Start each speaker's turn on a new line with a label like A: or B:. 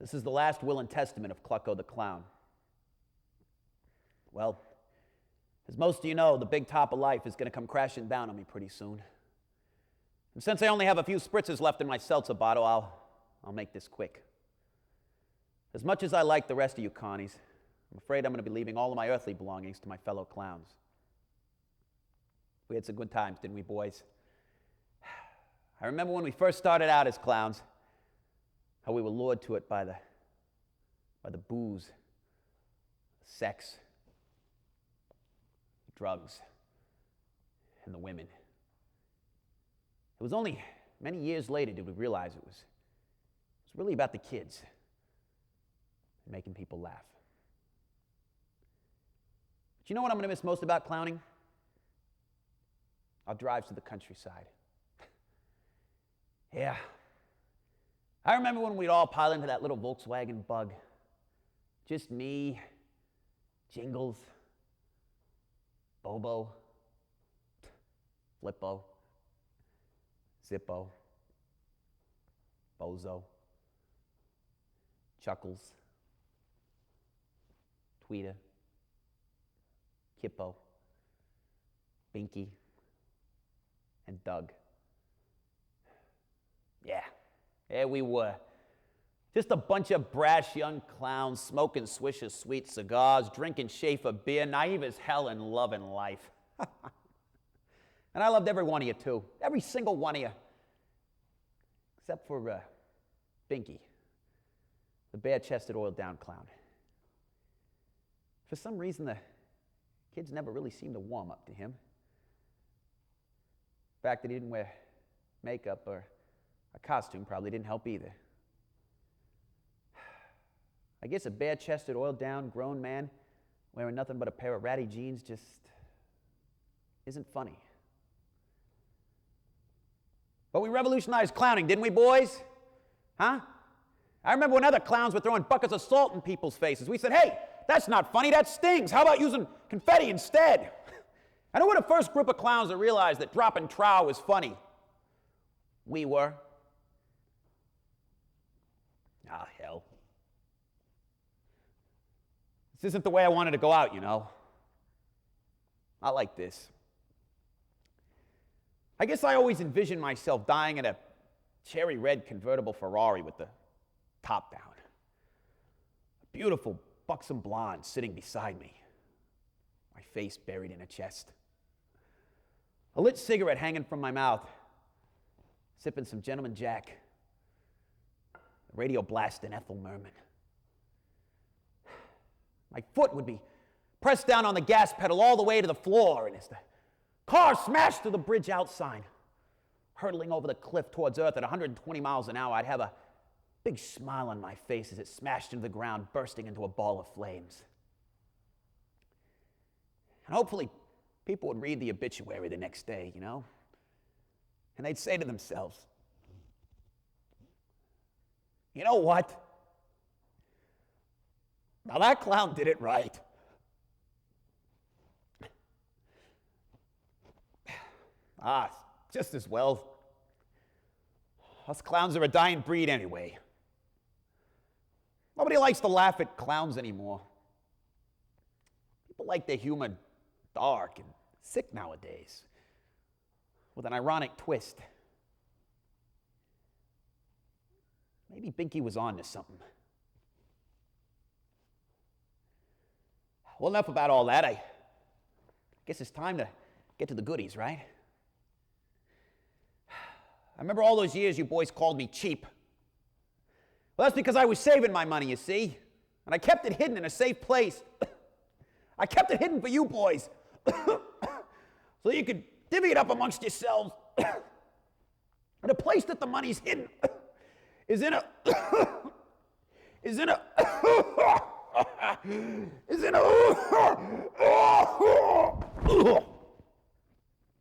A: This is the last will and testament of Clucko the Clown. Well, as most of you know, the big top of life is going to come crashing down on me pretty soon. And since I only have a few spritzers left in my seltzer bottle, I'll make this quick. As much as I like the rest of you Connies, I'm afraid I'm going to be leaving all of my earthly belongings to my fellow clowns. We had some good times, didn't we, boys? I remember when we first started out as clowns, how we were lured to it by the booze, sex, drugs, and the women. It was only many years later did we realize it was really about the kids and making people laugh. But you know what I'm going to miss most about clowning? Our drives to the countryside. Yeah. I remember when we'd all pile into that little Volkswagen Bug. Just me, Jingles, Bobo, Flippo, Zippo, Bozo, Chuckles, Tweeter, Kippo, Binky, and Doug. Yeah, there we were. Just a bunch of brash young clowns smoking Swisher Sweet cigars, drinking Schaefer beer, naive as hell and loving life. And I loved every one of you too, every single one of you. Except for Binky, the bare-chested, oiled-down clown. For some reason, the kids never really seemed to warm up to him. The fact that he didn't wear makeup or a costume probably didn't help either. I guess a bare-chested, oiled-down, grown man wearing nothing but a pair of ratty jeans just isn't funny. But we revolutionized clowning, didn't we, boys? Huh? I remember when other clowns were throwing buckets of salt in people's faces. We said, hey, that's not funny, that stings. How about using confetti instead? And who were the first group of clowns that realized that dropping trow was funny? We were. Ah, hell. This isn't the way I wanted to go out, you know. Not like this. I guess I always envisioned myself dying in a cherry red convertible Ferrari with the top down. A beautiful, buxom blonde sitting beside me, my face buried in a chest. A lit cigarette hanging from my mouth, sipping some Gentleman Jack. The radio blasting Ethel Merman. My foot would be pressed down on the gas pedal all the way to the floor, and as the car smashed through the bridge outside, hurtling over the cliff towards Earth at 120 miles an hour, I'd have a big smile on my face as it smashed into the ground, bursting into a ball of flames. And hopefully, people would read the obituary the next day, you know, and they'd say to themselves, you know what? Now that clown did it right. Just as well. Us clowns are a dying breed anyway. Nobody likes to laugh at clowns anymore. People like their humor dark and sick nowadays, with an ironic twist. Maybe Binky was on to something. Well, enough about all that. I guess it's time to get to the goodies, right? I remember all those years you boys called me cheap. Well, that's because I was saving my money, you see. And I kept it hidden in a safe place. I kept it hidden for you boys. So you could divvy it up amongst yourselves. And the place that the money's hidden is in a